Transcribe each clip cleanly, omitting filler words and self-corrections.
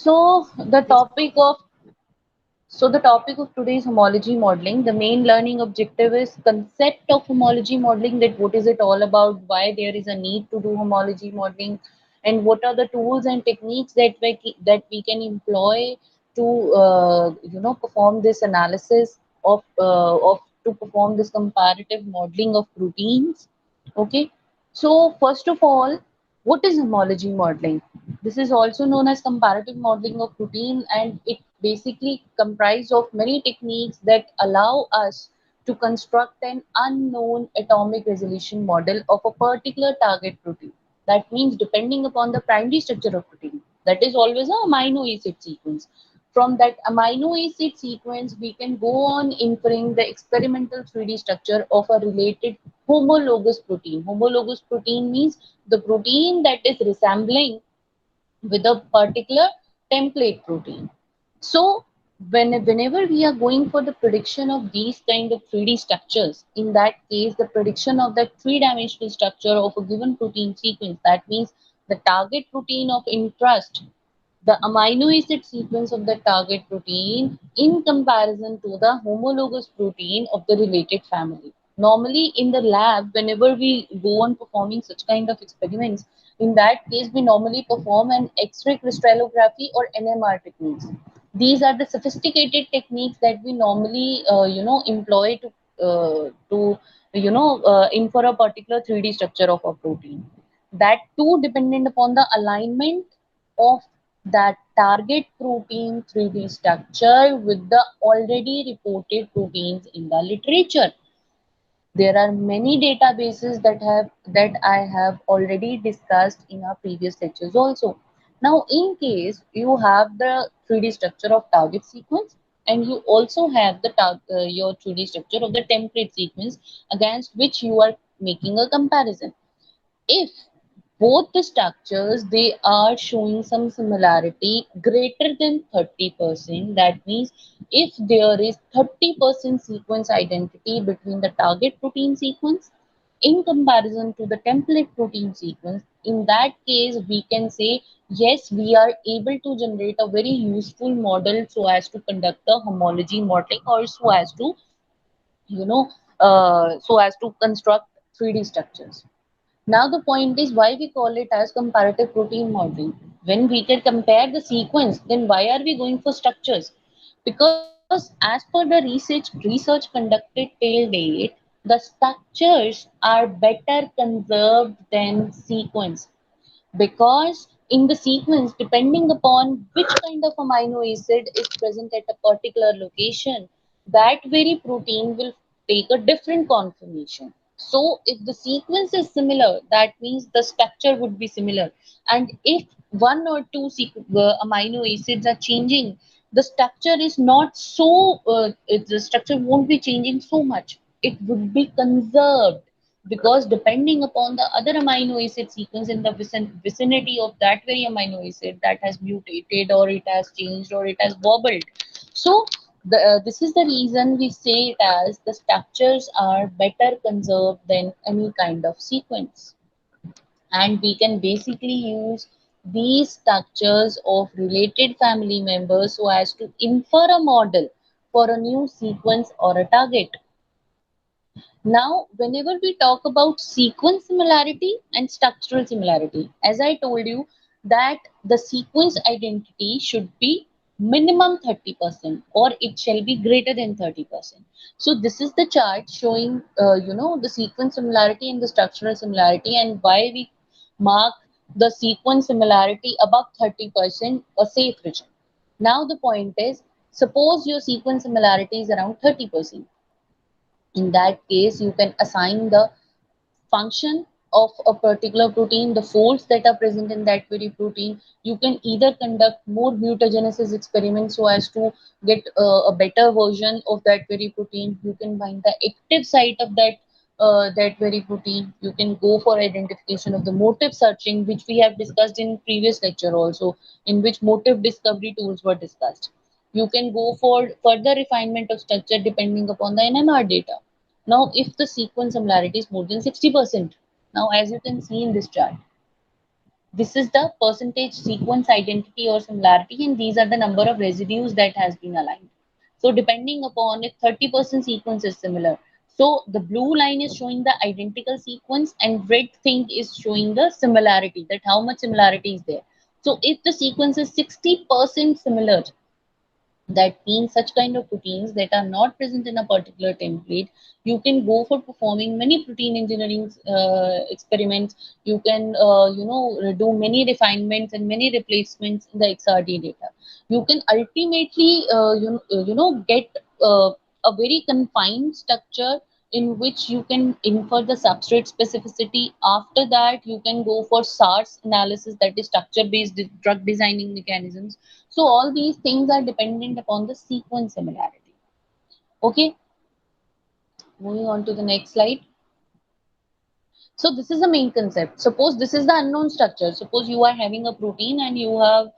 So the topic of the topic of today is homology modeling. The main learning objective is concept of homology modeling, that what is it all about, why there is a need to do homology modeling, and what are the tools and techniques that we can employ to perform this analysis of to perform this comparative modeling of proteins. Okay, so first of all, what is homology modeling? This is also known as comparative modeling of protein, and it basically comprises of many techniques that allow us to construct an unknown atomic resolution model of a particular target protein. That means depending upon the primary structure of protein, that is always a amino acid sequence. From that amino acid sequence, we can go on inferring the experimental 3D structure of a related homologous protein. Homologous protein means the protein that is resembling with a particular template protein. So whenever we are going for the prediction of these kind of 3D structures, in that case, the prediction of that three-dimensional structure of a given protein sequence, that means the target protein of interest, the amino acid sequence of the target protein in comparison to the homologous protein of the related family. Normally in the lab, whenever we go on performing such kind of experiments, in that case we normally perform an X-ray crystallography or NMR techniques. These are the sophisticated techniques that we normally employ to infer a particular 3D structure of a protein. That too dependent upon the alignment of that target protein 3D structure with the already reported proteins in the literature. There are many databases that I have already discussed in our previous lectures also. Now, in case you have the 3D structure of target sequence, and you also have the your 3D structure of the template sequence against which you are making a comparison. If both the structures they are showing some similarity greater than 30%, that means if there is 30% sequence identity between the target protein sequence in comparison to the template protein sequence, in that case we can say yes, we are able to generate a very useful model so as to conduct the homology modeling, or you know so as to construct 3D structures. Now the point is why we call it as comparative protein modeling. When we can compare the sequence, then why are we going for structures? Because as per the research conducted till date, the structures are better conserved than sequence, because in the sequence, depending upon which kind of amino acid is present at a particular location, that very protein will take a different conformation. So if the sequence is similar, that means the structure would be similar, and if one or two amino acids are changing, the structure is not so the structure won't be changing so much, it would be conserved, because depending upon the other amino acid sequence in the vicinity of that very amino acid, that has mutated or it has changed or it has wobbled. So this is the reason we say it as the structures are better conserved than any kind of sequence, and we can basically use these structures of related family members so as to infer a model for a new sequence or a target. Now, whenever we talk about sequence similarity and structural similarity, as I told you, that the sequence identity should be minimum 30% or it shall be greater than 30%. So this is the chart showing, the sequence similarity and the structural similarity, and why we mark the sequence similarity above 30% a safe region. Now the point is, suppose your sequence similarity is around 30%. In that case, you can assign the function of a particular protein, the folds that are present in that very protein. You can either conduct more mutagenesis experiments so as to get a better version of that very protein. You can find the active site of that very protein. You can go for identification of the motif searching, which we have discussed in previous lecture also, in which motif discovery tools were discussed. You can go for further refinement of structure depending upon the NMR data. Now, if the sequence similarity is more than 60%, now as you can see in this chart, This is the percentage sequence identity or similarity, and these are the number of residues that has been aligned. So depending upon if 30% sequence is similar, so the blue line is showing the identical sequence and red thing is showing the similarity, that how much similarity is there. So if the sequence is 60% similar, that means such kind of proteins that are not present in a particular template, you can go for performing many protein engineering experiments. You can do many refinements and many replacements in the XRD data. You can ultimately get a very confined structure in which you can infer the substrate specificity. After that, you can go for SARS analysis, that is structure based drug designing mechanisms. So all these things are dependent upon the sequence similarity. Okay, moving on to the next slide. So this is the main concept. Suppose this is the unknown structure. Suppose you are having a protein and you have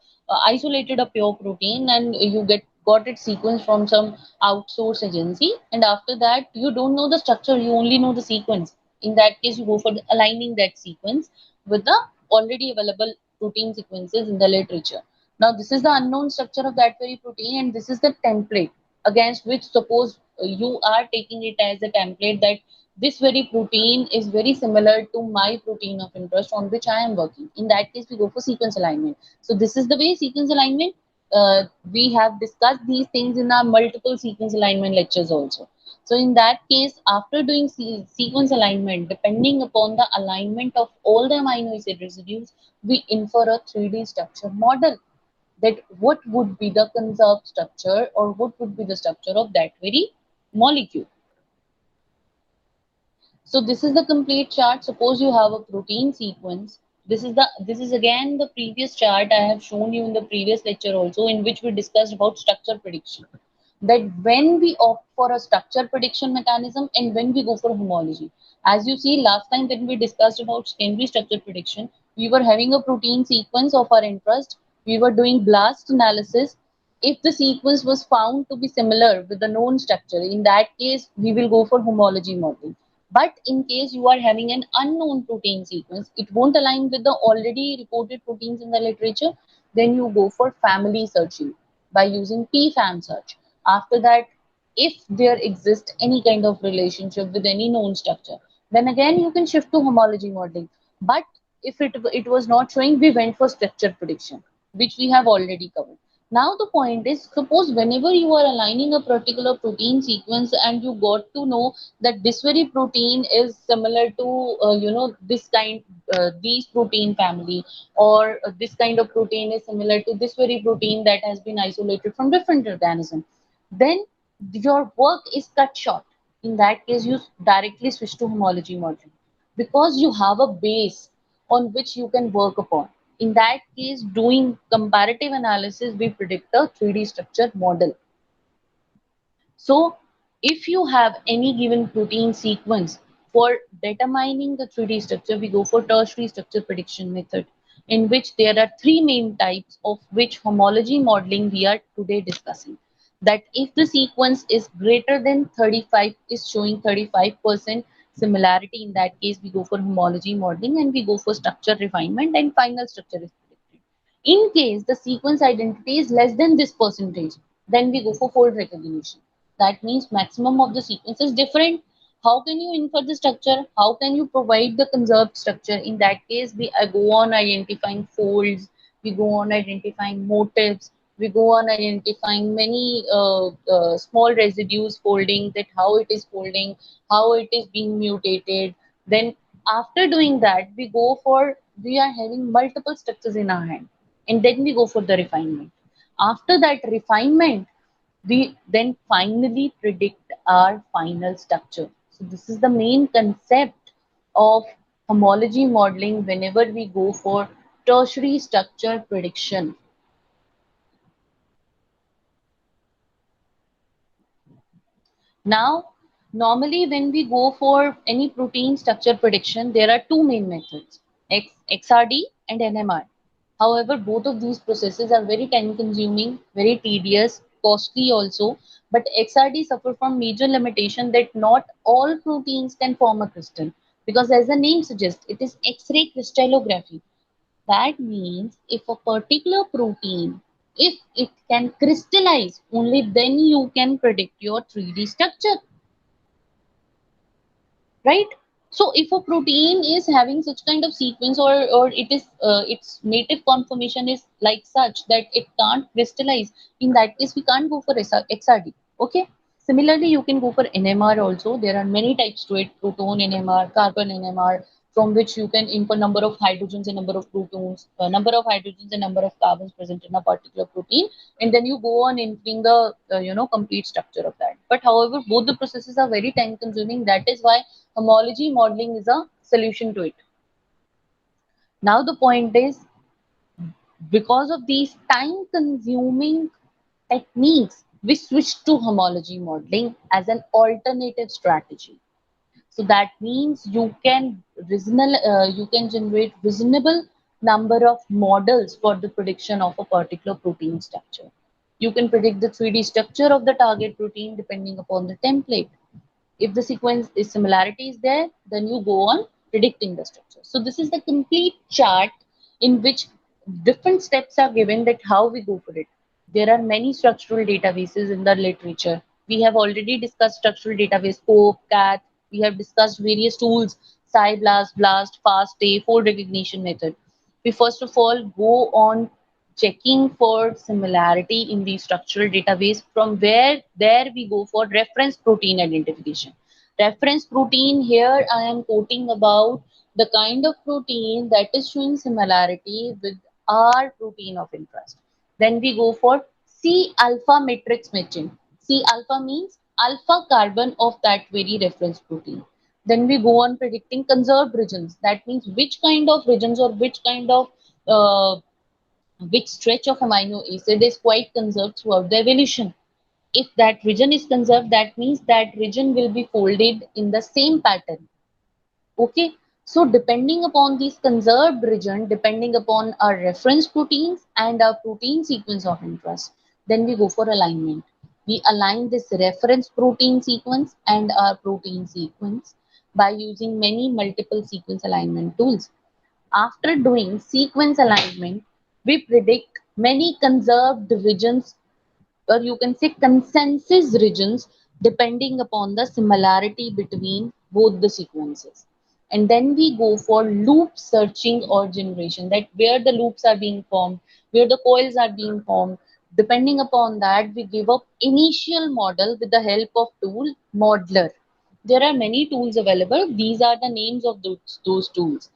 isolated a pure protein and you got its sequence from some outsource agency, and after that you don't know the structure, you only know the sequence. In that case, you go for aligning that sequence with the already available protein sequences in the literature. Now this is the unknown structure of that very protein, and this is the template against which, suppose you are taking it as a template, that this very protein is very similar to my protein of interest on which I am working. In that case, we go for sequence alignment. So this is the way sequence alignment. We have discussed these things in our multiple sequence alignment lectures also. So in that case, after doing sequence alignment, depending upon the alignment of all the amino acid residues, we infer a 3D structure model, that what would be the conserved structure or what would be the structure of that very molecule. So this is the complete chart. Suppose you have a protein sequence. This is again the previous chart I have shown you in the previous lecture also, in which we discussed about structure prediction. That when we opt for a structure prediction mechanism and when we go for homology. As you see, last time when we discussed about secondary structure prediction, we were having a protein sequence of our interest. We were doing blast analysis. If the sequence was found to be similar with the known structure, in that case, we will go for homology modeling. But in case you are having an unknown protein sequence, it won't align with the already reported proteins in the literature, then you go for family searching by using PFAM search. After that, if there exists any kind of relationship with any known structure, then again you can shift to homology modeling. But if it was not showing, we went for structure prediction, which we have already covered. Now the point is, suppose whenever you are aligning a particular protein sequence and you got to know that this very protein is similar to this kind these protein family, or this kind of protein is similar to this very protein that has been isolated from different organism, then your work is cut short. In that case, you directly switch to homology modeling because you have a base on which you can work upon. In that case, doing comparative analysis, we predict a 3D structure model. So if you have any given protein sequence, for determining the 3D structure, we go for tertiary structure prediction method, in which there are three main types, of which homology modeling we are today discussing. That if the sequence is greater than 35, is showing 35% similarity, in that case we go for homology modeling and we go for structure refinement, and final structure is predicted. In case the sequence identity is less than this percentage, then we go for fold recognition. That means maximum of the sequence is different. How can you infer the structure? How can you provide the conserved structure? In that case, we go on identifying folds, we go on identifying motifs, we go on identifying many small residues folding, that how it is folding, how it is being mutated. Then after doing that, we are having multiple structures in our hand, and then we go for the refinement. After that refinement, we then finally predict our final structure. So this is the main concept of homology modeling whenever we go for tertiary structure prediction. Now, normally when we go for any protein structure prediction, there are two main methods, XRD and NMR. However, both of these processes are very time consuming, very tedious, costly also. But XRD suffer from major limitation that not all proteins can form a crystal, because as the name suggests, it is X-ray crystallography. That means if a particular protein, if it can crystallize, only then you can predict your 3D structure, right? So if a protein is having such kind of sequence, or it is its native conformation is like such that it can't crystallize, in that case we can't go for XRD. Okay. Similarly, you can go for NMR also. There are many types to it: proton NMR, carbon NMR, from which you can input number of hydrogens and number of protons, number of hydrogens and number of carbons present in a particular protein, and then you go on inputting the complete structure of that. But however, both the processes are very time consuming. That is why homology modeling is a solution to it. Now the point is, because of these time consuming techniques, we switch to homology modeling as an alternative strategy. So that means you can generate reasonable number of models for the prediction of a particular protein structure. You can predict the 3D structure of the target protein depending upon the template. If the sequence is similarity is there, then you go on predicting the structure. So this is the complete chart in which different steps are given that how we go for it. There are many structural databases in the literature. We have already discussed structural database, SCOPE, CAT. We have discussed various tools, SciBlast, BLAST, FASTA, fold recognition method. We first of all go on checking for similarity in the structural database, from where there we go for reference protein identification. Reference protein, here I am quoting about the kind of protein that is showing similarity with our protein of interest. Then we go for C alpha matrix matching. C alpha means alpha carbon of that very reference protein. Then we go on predicting conserved regions. That means which kind of regions or which stretch of amino acid is quite conserved throughout the evolution. If that region is conserved, that means that region will be folded in the same pattern. Okay. So depending upon this conserved region, depending upon our reference proteins and our protein sequence of interest, then we go for alignment. We align this reference protein sequence and our protein sequence by using many multiple sequence alignment tools. After doing sequence alignment, we predict many conserved regions, or you can say consensus regions, depending upon the similarity between both the sequences. And then we go for loop searching or generation, that where the loops are being formed, where the coils are being formed. Depending upon that, we give up initial model with the help of tool modeler. There are many tools available. These are the names of those tools.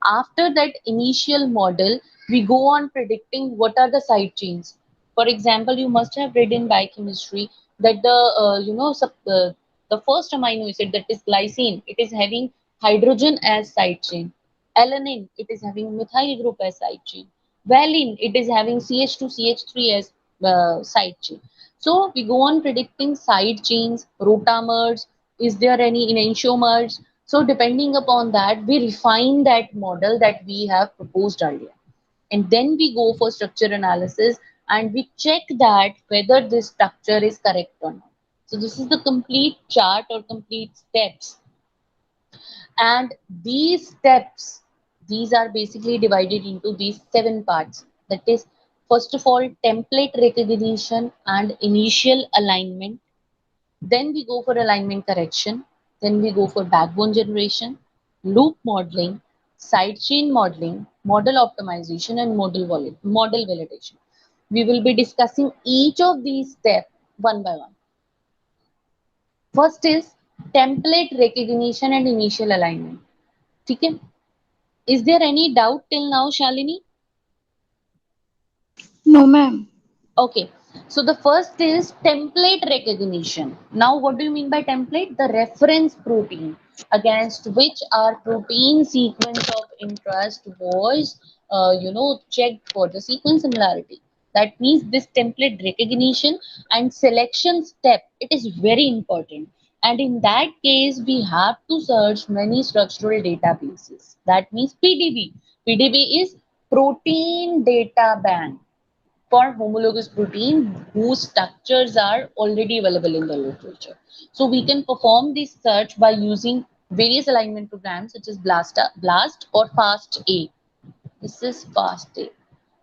After that initial model, we go on predicting what are the side chains. For example, you must have read in biochemistry that the first amino acid, that is glycine, it is having hydrogen as side chain. Alanine, it is having methyl group as side chain. Valine, it is having CH2CH3 as side chain. So we go on predicting side chains, rotamers, is there any enantiomers? So depending upon that, we refine that model that we have proposed earlier. And then we go for structure analysis and we check that whether this structure is correct or not. So this is the complete chart or complete steps. And these steps, these are basically divided into these 7 parts. That is, first of all, template recognition and initial alignment. Then we go for alignment correction. Then we go for backbone generation, loop modeling, sidechain modeling, model optimization, and model validation. We will be discussing each of these steps one by one. First is template recognition and initial alignment. Okay? Is there any doubt till now, Shalini? No, ma'am. Okay, so the first is template recognition. Now, what do you mean by template? The reference protein against which our protein sequence of interest was, checked for the sequence similarity. That means this template recognition and selection step, it is very important. And in that case, we have to search many structural databases. That means PDB. PDB is Protein Data Bank for homologous protein whose structures are already available in the literature. So we can perform this search by using various alignment programs such as BLAST or FASTA. This is FAST.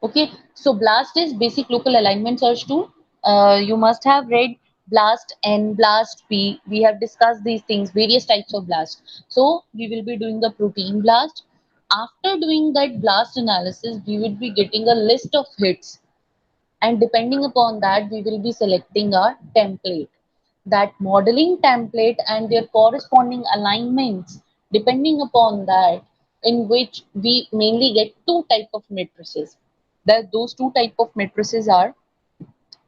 Okay, so BLAST is basic local alignment search tool. You must have read BLAST and BLAST P. We have discussed these things, various types of BLAST. So we will be doing the protein BLAST. After doing that BLAST analysis, we will be getting a list of hits, and depending upon that, we will be selecting our template. That modeling template and their corresponding alignments, depending upon that, in which we mainly get two type of matrices. Those two type of matrices are,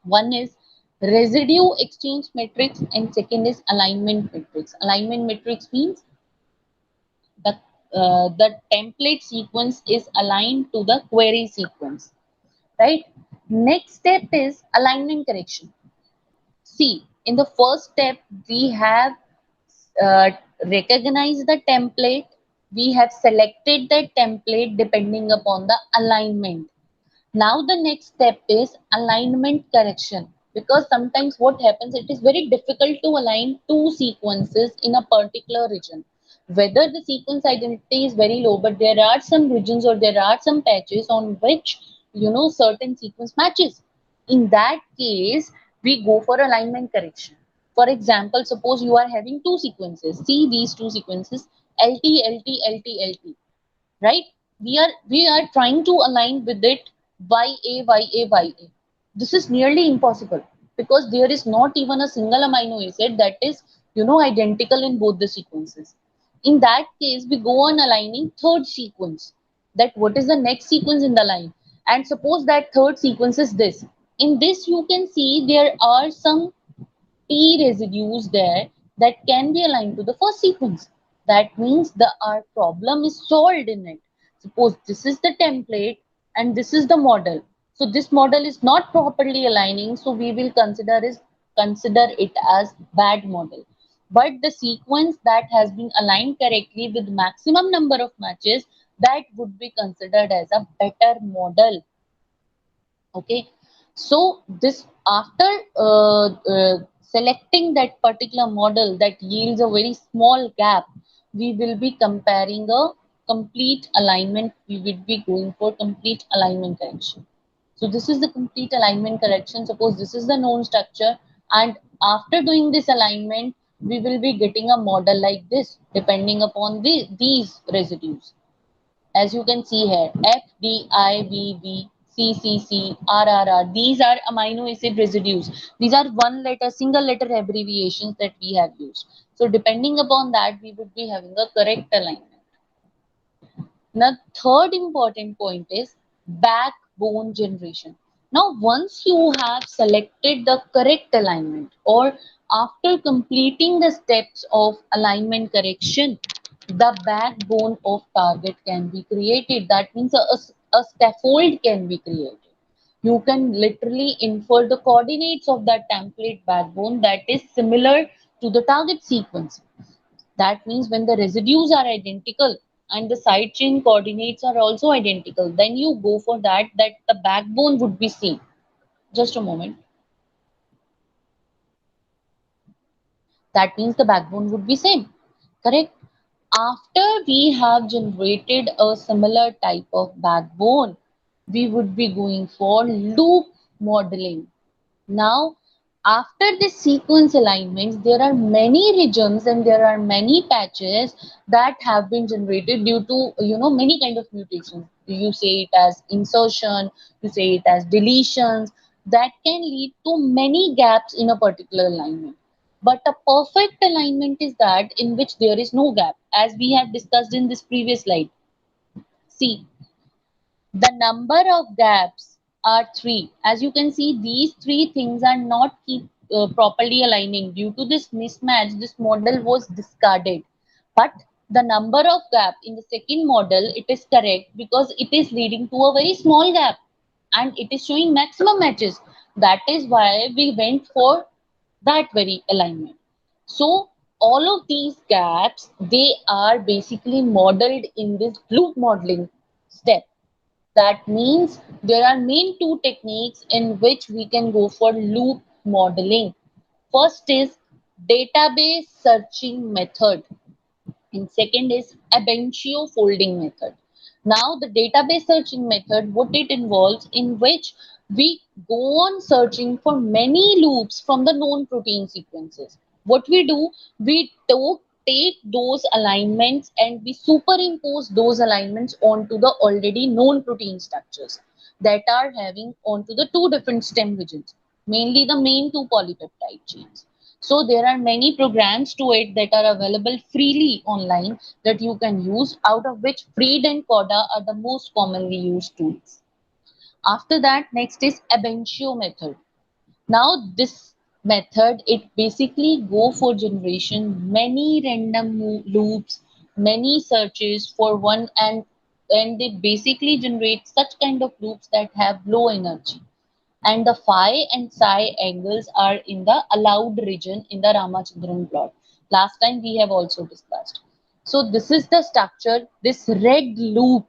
one is residue exchange matrix and second is alignment matrix. Alignment matrix means the the template sequence is aligned to the query sequence, right? Next step is alignment correction. See, in the first step, we have uh, recognized the template. We have selected the template depending upon the alignment. Now the next step is alignment correction, because sometimes what happens, it is very difficult to align two sequences in a particular region. Whether the sequence identity is very low, but there are some regions or there are some patches on which certain sequence matches. In that case, we go for alignment correction. For example, suppose you are having two sequences. See these two sequences, LT, LT, LT, LT, right? We are trying to align with it YA. This is nearly impossible because there is not even a single amino acid that is identical in both the sequences. In that case, we go on aligning third sequence. That what is the next sequence in the line? And suppose that third sequence is this. In this, you can see there are some T residues there that can be aligned to the first sequence. That means our problem is solved in it. Suppose this is the template and this is the model. So this model is not properly aligning, so we will consider it as bad model. But the sequence that has been aligned correctly with maximum number of matches, that would be considered as a better model. Okay, so this after selecting that particular model that yields a very small gap, we will be comparing a complete alignment. We will be going for complete alignment correction. So this is the complete alignment correction. Suppose this is the known structure, and after doing this alignment, we will be getting a model like this depending upon these residues. As you can see here, F, D, I, V, V, C, C, C, R, R, R. These are amino acid residues. These are one letter, single letter abbreviations that we have used. So depending upon that, we would be having a correct alignment. Now, third important point is backbone generation. Now, once you have selected the correct alignment, or after completing the steps of alignment correction, the backbone of target can be created. That means a scaffold can be created. You can literally infer the coordinates of that template backbone that is similar to the target sequence. That means when the residues are identical and the side chain coordinates are also identical, then you go for that the backbone would be same. Just a moment. That means the backbone would be same. Correct? After we have generated a similar type of backbone, we would be going for loop modeling. Now, after this sequence alignments, there are many regions and there are many patches that have been generated due to many kind of mutations. You say it as insertion, you say it as deletions, that can lead to many gaps in a particular alignment. But a perfect alignment is that in which there is no gap, as we have discussed in this previous slide. See, the number of gaps are three. As you can see, these three things are not properly aligning. Due to this mismatch, this model was discarded. But the number of gap in the second model, it is correct because it is leading to a very small gap and it is showing maximum matches. That is why we went for that very alignment. So all of these gaps, they are basically modeled in this loop modeling step. That means there are main two techniques in which we can go for loop modeling. First is database searching method and second is Abentio folding method. Now, the database searching method, what it involves, in which we go on searching for many loops from the known protein sequences. What we do, we take those alignments and we superimpose those alignments onto the already known protein structures that are having onto the two different stem regions, mainly the main two polypeptide chains. So there are many programs to it that are available freely online that you can use, out of which Freed and Coda are the most commonly used tools. After that, next is Abensio method. Now this method, it basically go for generation many random loops, many searches for one, and they basically generate such kind of loops that have low energy, and the phi and psi angles are in the allowed region in the Ramachandran plot. Last time we have also discussed. So this is the structure, this red loop,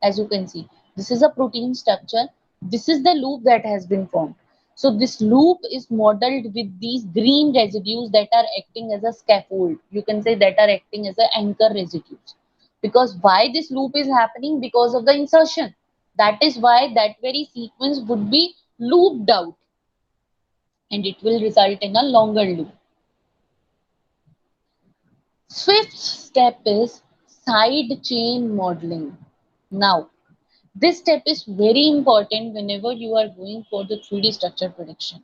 as you can see, this is a protein structure. This is the loop that has been formed. So this loop is modeled with these green residues that are acting as a scaffold. You can say that are acting as an anchor residues. Because why this loop is happening? Because of the insertion. That is why that very sequence would be looped out and it will result in a longer loop. Fifth step is side chain modeling. Now, this step is very important whenever you are going for the 3D structure prediction,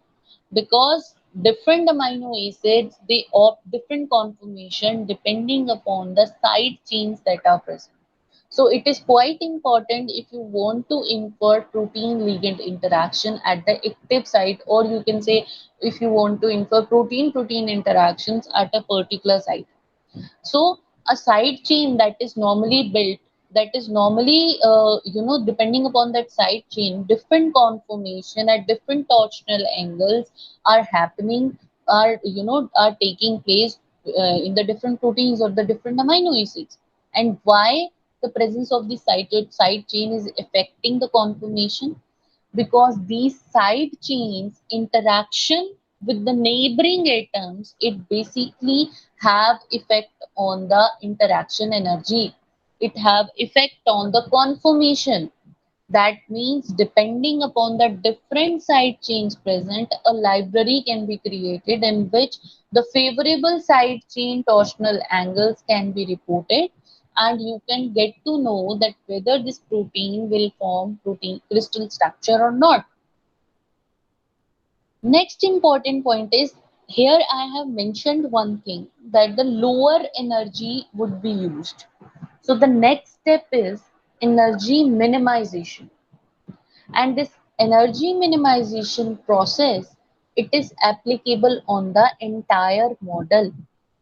because different amino acids, they opt different conformation depending upon the side chains that are present. So it is quite important if you want to infer protein ligand interaction at the active site, or you can say if you want to infer protein protein interactions at a particular site. So a side chain that is normally built, that is normally, depending upon that side chain, different conformation at different torsional angles are happening, are taking place in the different proteins or the different amino acids. And why the presence of the side chain is affecting the conformation? Because these side chains interaction with the neighboring atoms, it basically have effect on the interaction energy, it have effect on the conformation. That means depending upon the different side chains present, a library can be created in which the favorable side chain torsional angles can be reported, and you can get to know that whether this protein will form protein crystal structure or not. Next important point is, here I have mentioned one thing, that the lower energy would be used. So the next step is energy minimization. And this energy minimization process, it is applicable on the entire model,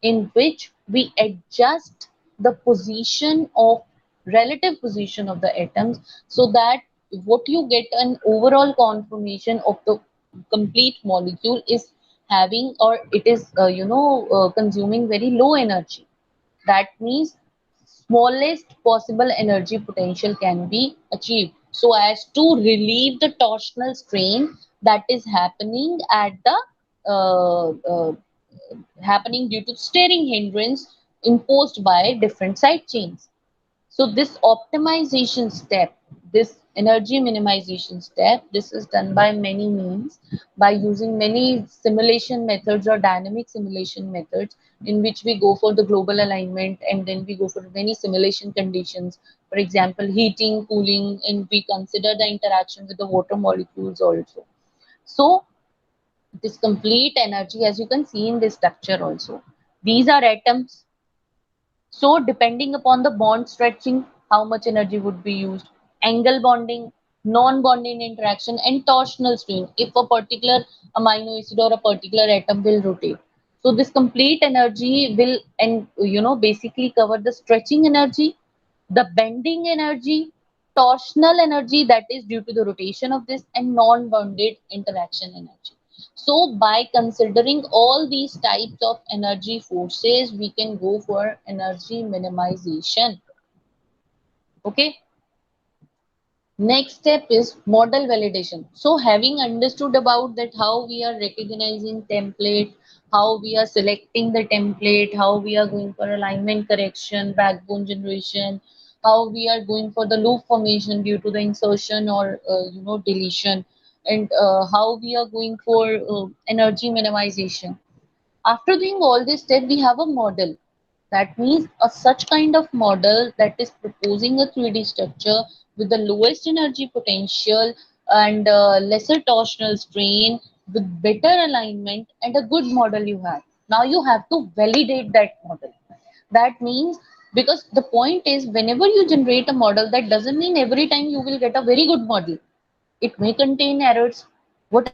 in which we adjust the position of relative position of the atoms, so that what you get an overall conformation of the complete molecule is having, or it is consuming very low energy. That means smallest possible energy potential can be achieved, so as to relieve the torsional strain that is happening at the uh, uh, happening due to stirring hindrance imposed by different side chains. So this optimization step, this energy minimization step, this is done by many means, by using many simulation methods or dynamic simulation methods, in which we go for the global alignment and then we go for many simulation conditions. For example, heating, cooling, and we consider the interaction with the water molecules also. So this complete energy, as you can see in this structure also, these are atoms, so depending upon the bond stretching, how much energy would be used, angle bonding, non-bonding interaction, and torsional strain, if a particular amino acid or a particular atom will rotate. So this complete energy will, and basically cover the stretching energy, the bending energy, torsional energy that is due to the rotation of this, and non-bounded interaction energy. So by considering all these types of energy forces, we can go for energy minimization. Okay. Next step is model validation. So having understood about that, how we are recognizing template, how we are selecting the template, how we are going for alignment correction, backbone generation, how we are going for the loop formation due to the insertion or deletion, and how we are going for energy minimization. After doing all this step, we have a model. That means a such kind of model that is proposing a 3D structure with the lowest energy potential and lesser torsional strain with better alignment and a good model you have. Now you have to validate that model. That means, because the point is, whenever you generate a model, that doesn't mean every time you will get a very good model. It may contain errors. What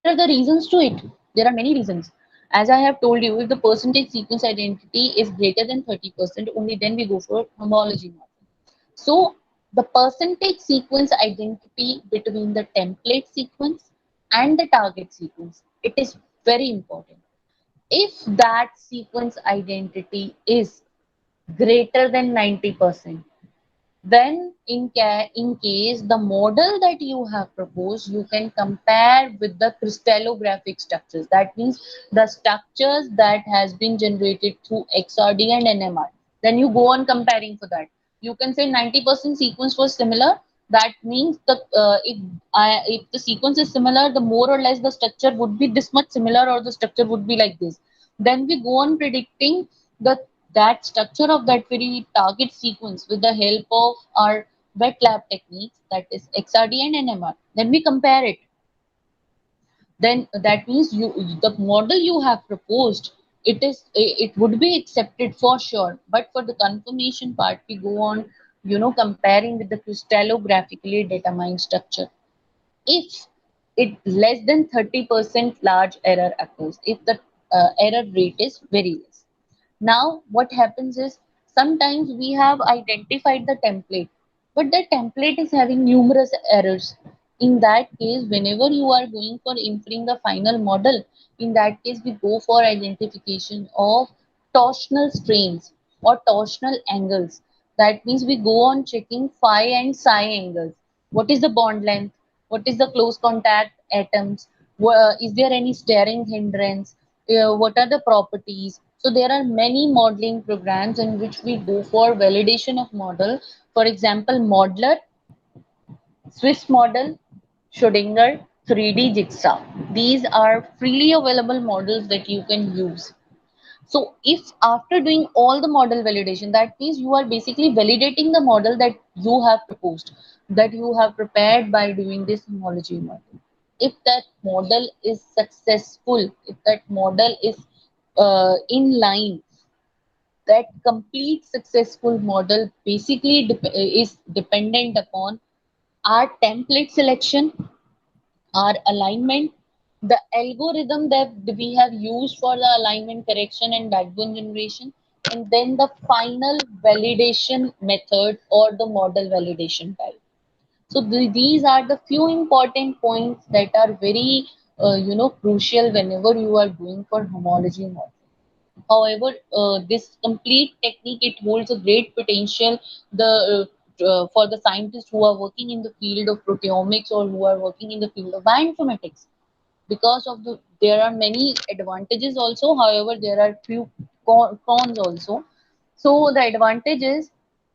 are the reasons to it? There are many reasons. As I have told you, if the percentage sequence identity is greater than 30%, only then we go for homology model. So the percentage sequence identity between the template sequence and the target sequence, it is very important. If that sequence identity is greater than 90%, then in case the model that you have proposed, you can compare with the crystallographic structures. That means the structures that has been generated through XRD and NMR. Then you go on comparing for that. You can say 90% sequence was similar. That means if the sequence is similar, the more or less the structure would be this much similar, or the structure would be like this. Then we go on predicting the that structure of that very target sequence with the help of our wet lab techniques, that is XRD and NMR. Then we compare it. Then that means the model you have proposed, it would be accepted for sure. But for the confirmation part, we go on comparing with the crystallographically determined structure. If it less than 30% large error occurs, if the error rate is very less. Now, what happens is, sometimes we have identified the template, but the template is having numerous errors. In that case, whenever you are going for inferring the final model, in that case, we go for identification of torsional strains or torsional angles. That means we go on checking phi and psi angles. What is the bond length? What is the close contact atoms? Is there any stirring hindrance? What are the properties? So there are many modeling programs in which we go for validation of model. For example, Modeler, Swiss Model, Schrodinger, 3D Jigsaw. These are freely available models that you can use. So if after doing all the model validation, that means you are basically validating the model that you have proposed, that you have prepared by doing this homology model. If that model is successful, if that model is in line, that complete successful model basically is dependent upon our template selection, our alignment, the algorithm that we have used for the alignment correction and backbone generation, and then the final validation method or the model validation type. So these are the few important points that are very crucial whenever you are going for homology model. However, this complete technique, it holds a great potential for the scientists who are working in the field of proteomics or who are working in the field of bioinformatics. Because of there are many advantages also. However, there are few cons also. So the advantage is,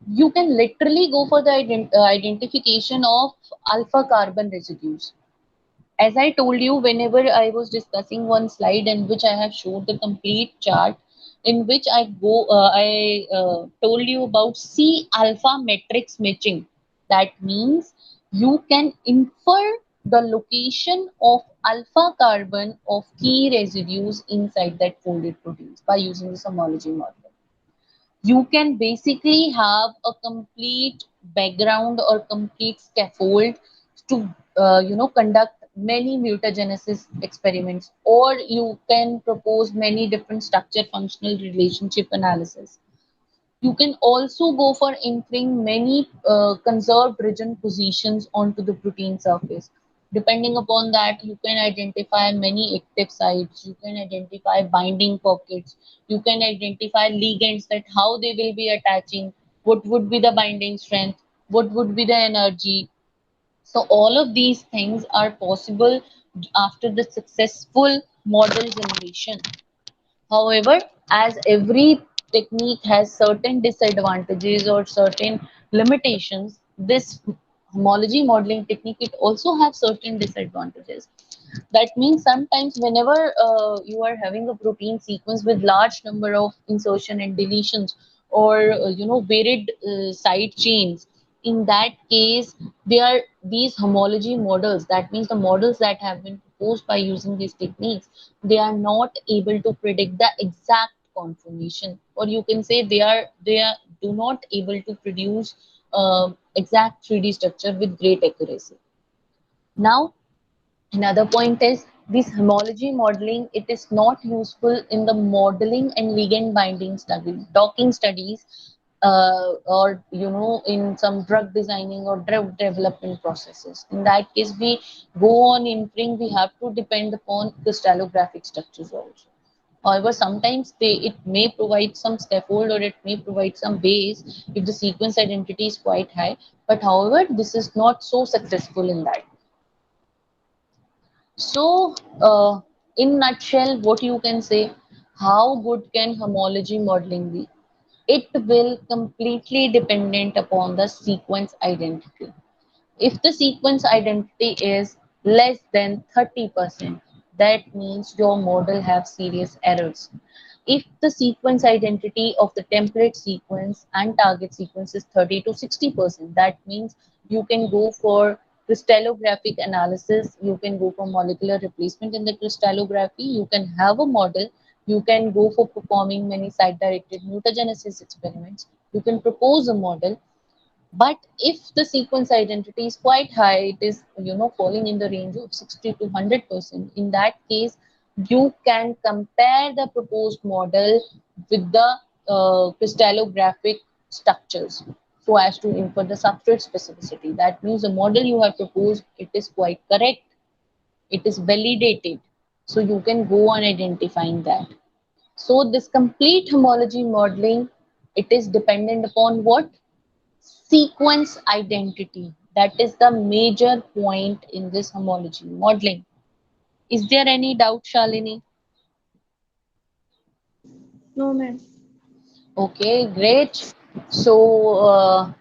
you can literally go for the identification of alpha carbon residues. As I told you, whenever I was discussing one slide in which I have showed the complete chart, in which I told you about C alpha matrix matching. That means you can infer the location of alpha carbon of key residues inside that folded proteins by using the homology model. You can basically have a complete background or complete scaffold to conduct many mutagenesis experiments, or you can propose many different structure functional relationship analysis. You can also go for inferring many conserved region positions onto the protein surface. Depending upon that, you can identify many active sites, you can identify binding pockets, you can identify ligands, that how they will be attaching, what would be the binding strength, what would be the energy. So all of these things are possible after the successful model generation. However, as every technique has certain disadvantages or certain limitations, this homology modeling technique, it also have certain disadvantages. That means sometimes whenever you are having a protein sequence with large number of insertion and deletions, or varied side chains, in that case they are these homology models, that means the models that have been proposed by using these techniques, they are not able to predict the exact conformation, or you can say they are do not able to produce exact 3D structure with great accuracy. Now, another point is this homology modeling, it is not useful in the modeling and ligand binding study, docking studies, or in some drug designing or drug development processes. In that case, we go on inferring, we have to depend upon crystallographic structures also. However, sometimes it may provide some scaffold or it may provide some base if the sequence identity is quite high. But however, this is not so successful in that. So, in nutshell, what you can say, how good can homology modeling be? It will completely dependent upon the sequence identity. If the sequence identity is less than 30%, that means your model have serious errors. If the sequence identity of the template sequence and target sequence is 30 to 60%, that means you can go for crystallographic analysis, you can go for molecular replacement in the crystallography, you can have a model, you can go for performing many site-directed mutagenesis experiments, you can propose a model, but if the sequence identity is quite high, it is falling in the range of 60 to 100%. In that case, you can compare the proposed model with the crystallographic structures so as to infer the substrate specificity. That means the model you have proposed, it is quite correct. It is validated. So you can go on identifying that. So this complete homology modeling, it is dependent upon what? Sequence identity. That is the major point in this homology modeling. Is there any doubt, Shalini? No, ma'am. Okay, great. So,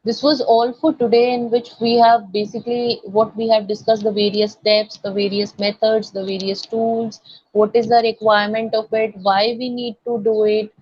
this was all for today, in which we have basically what we have discussed, the various steps, the various methods, the various tools, what is the requirement of it, why we need to do it.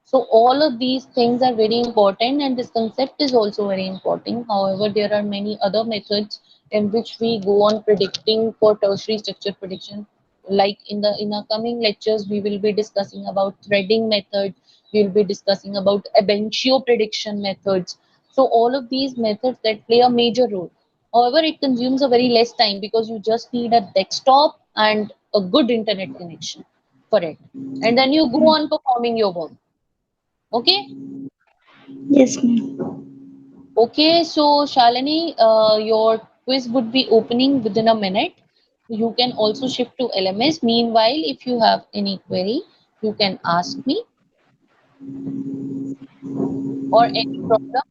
So all of these things are very important, and this concept is also very important. However, there are many other methods in which we go on predicting for tertiary structure prediction. Like in our coming lectures, we will be discussing about threading method. We will be discussing about Abentio prediction methods. So all of these methods that play a major role. However, it consumes a very less time because you just need a desktop and a good internet connection for it. And then you go on performing your work. Okay? Yes, ma'am. Okay, so Shalini, your quiz would be opening within a minute. You can also shift to LMS. Meanwhile, if you have any query, you can ask me or any problem.